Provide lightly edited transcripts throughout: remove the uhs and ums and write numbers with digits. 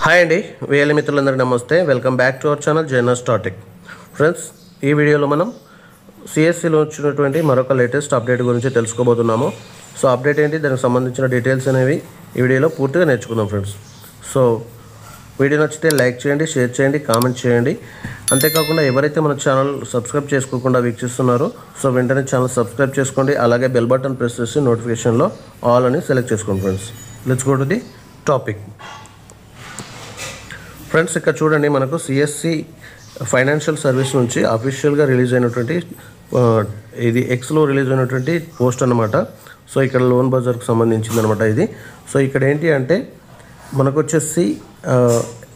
Hi అండి, వేల మిత్రులందరికీ నమస్తే. Welcome back to our channel జైనస్ టాటిక్. ఫ్రెండ్స్, ఈ వీడియోలో మనం సిఎస్సిలో వచ్చినటువంటి మరొక లేటెస్ట్ అప్డేట్ గురించి తెలుసుకోబోతున్నాము. సో అప్డేట్ ఏంటి, దానికి సంబంధించిన డీటెయిల్స్ అనేవి ఈ వీడియోలో పూర్తిగా నేర్చుకుందాం ఫ్రెండ్స్. సో వీడియో నచ్చితే లైక్ చేయండి, షేర్ చేయండి, కామెంట్ చేయండి. అంతేకాకుండా ఎవరైతే మన ఛానల్ సబ్స్క్రైబ్ చేసుకోకుండా వీక్షిస్తున్నారో సో వెంటనే ఛానల్ సబ్స్క్రైబ్ చేసుకోండి. అలాగే బెల్ బటన్ ప్రెస్ చేసి నోటిఫికేషన్లో ఆల్ అని సెలెక్ట్ చేసుకోండి friends. Let's go to the topic. Friends, ఇక్కడ చూడండి, మనకు సిఎస్సి ఫైనాన్షియల్ సర్వీస్ నుంచి అఫీషియల్గా రిలీజ్ అయినటువంటి ఇది ఎక్స్లో రిలీజ్ అయినటువంటి పోస్ట్ అన్నమాట. సో ఇక్కడ లోన్ బజార్కి సంబంధించింది అనమాట ఇది. సో ఇక్కడ ఏంటి అంటే మనకు వచ్చేసి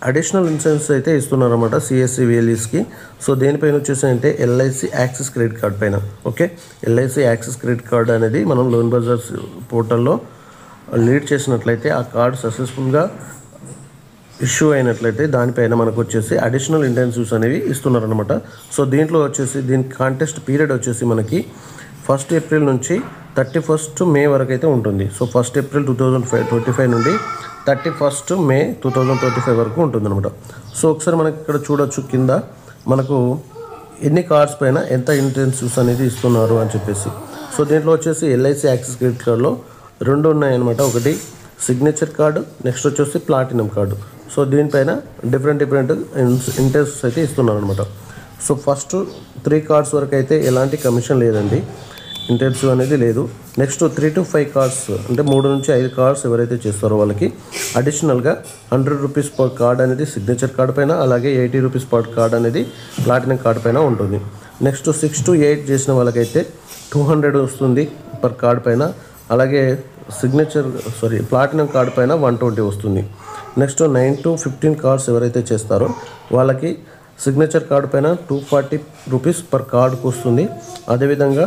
అడిషనల్ ఇన్సెన్స్ అయితే ఇస్తున్నారన్నమాట సిఎస్సి విఎల్ఈస్కి. సో దేనిపైన వచ్చేసి అంటే ఎల్ఐసి యాక్సిస్ క్రెడిట్ కార్డ్ పైన. Okay, LIC axis credit card అనేది మనం లోన్ బజార్ పోర్టల్లో లీడ్ చేసినట్లయితే ఆ కార్డు సక్సెస్ఫుల్గా ఇష్యూ అయినట్లయితే దానిపైన మనకు వచ్చేసి అడిషనల్ ఇంటెన్సివ్స్ అనేవి ఇస్తున్నారనమాట. సో దీంట్లో వచ్చేసి దీని కాంటెస్ట్ పీరియడ్ వచ్చేసి మనకి 1 ఏప్రిల్ నుంచి 31 మే వరకు అయితే ఉంటుంది. సో 1 ఏప్రిల్ 2025 నుండి 31 మే 2025 వరకు ఉంటుంది అనమాట. సో ఒకసారి మనకి ఇక్కడ చూడొచ్చు కింద మనకు ఎన్ని కార్డ్స్ పైన ఎంత ఇంటెన్సివ్స్ అనేది ఇస్తున్నారు అని చెప్పేసి. సో దీంట్లో వచ్చేసి ఎల్ఐసి యాక్సిస్ క్రెడిట్ కార్డులో 2 ఉన్నాయన్నమాట. ఒకటి సిగ్నేచర్ కార్డు, నెక్స్ట్ వచ్చేసి ప్లాటినం కార్డు. సో దీనిపైన డిఫరెంట్ ఇంటెన్సివ్స్ అయితే ఇస్తున్నారు అనమాట. సో ఫస్ట్ 3 కార్డ్స్ వరకు అయితే ఎలాంటి కమిషన్ లేదండి, ఇంటెన్సివ్ అనేది లేదు. నెక్స్ట్ 3 to 5 కార్డ్స్ అంటే 3 నుంచి 5 కార్డ్స్ ఎవరైతే చేస్తారో వాళ్ళకి అడిషనల్గా 100 రూపీస్ పర్ కార్డ్ అనేది సిగ్నేచర్ కార్డు పైన, అలాగే 80 రూపీస్ పర్ కార్డ్ అనేది ప్లాటినం కార్డు పైన ఉంటుంది. నెక్స్ట్ 6 to 8 చేసిన వాళ్ళకైతే 200 వస్తుంది పర్ కార్డ్ పైన, అలాగే ప్లాటినం కార్డు పైన 120 వస్తుంది. నెక్స్ట్ 9 to 15 కార్డ్స్ ఎవరైతే చేస్తారో వాళ్ళకి సిగ్నేచర్ కార్డు పైన 240 రూపీస్ పర్ కార్డుకు వస్తుంది. అదేవిధంగా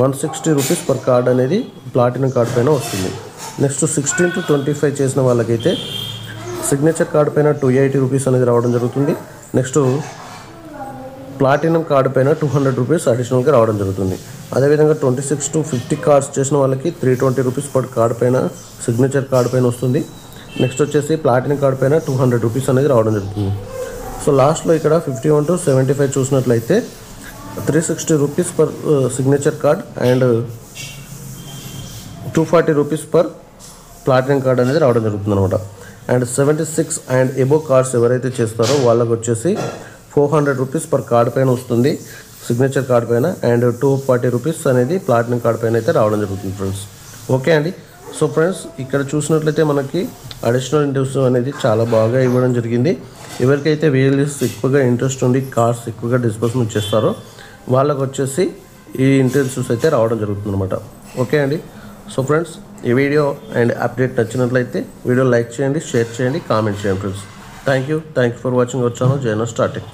160 రూపీస్ పర్ కార్డ్ అనేది ప్లాటినం కార్డు పైన వస్తుంది. నెక్స్ట్ 16 to 25 చేసిన వాళ్ళకైతే సిగ్నేచర్ కార్డు పైన 280 రూపీస్ అనేది రావడం జరుగుతుంది. నెక్స్ట్ ప్లాటినం కార్డు పైన 200 రూపీస్ అడిషనల్గా రావడం జరుగుతుంది. అదేవిధంగా 26 to 50 కార్డ్స్ చేసిన వాళ్ళకి 320 రూపీస్ పర్ కార్డు పైన సిగ్నేచర్ కార్డు పైన వస్తుంది. నెక్స్ట్ వచ్చేసి ప్లాటినం కార్డు పైన 200 రూపీస్ అనేది రావడం జరుగుతుంది. సో లాస్ట్లో ఇక్కడ 51 to 75 చూసినట్లయితే 360 rupees per signature card and 240 rupees per platinum card అనేది రావడం జరుగుతుంది అనమాట. అండ్ 76 అండ్ ఎబో కార్డ్స్ ఎవరైతే చేస్తారో వాళ్ళకి వచ్చేసి 400 రూపీస్ పర్ కార్డ్ పైన వస్తుంది సిగ్నేచర్ కార్డ్ పైన, అండ్ 240 రూపీస్ అనేది ప్లాటినం కార్డ్ పైన అయితే రావడం జరుగుతుంది ఫ్రెండ్స్. ఓకే అండి. సో ఫ్రెండ్స్, ఇక్కడ చూసినట్లయితే మనకి అడిషనల్ ఇంటెన్సివ్ అనేది చాలా బాగా ఇవ్వడం జరిగింది. ఎవరికైతే విఎల్ఈస్ ఎక్కువగా ఇంట్రెస్ట్ ఉండి కార్డ్స్ ఎక్కువగా డిస్బర్స్మెంట్ చేస్తారో వాళ్ళకు వచ్చేసి ఈ ఇంటెన్సివ్స్ అయితే రావడం జరుగుతుంది అనమాట. ఓకే అండి. సో ఫ్రెండ్స్, ఈ వీడియో అండ్ అప్డేట్ నచ్చినట్లయితే వీడియో లైక్ చేయండి, షేర్ చేయండి, కామెంట్ చేయండి friends. Thank you for watching our channel జైనస్ టాటిక్.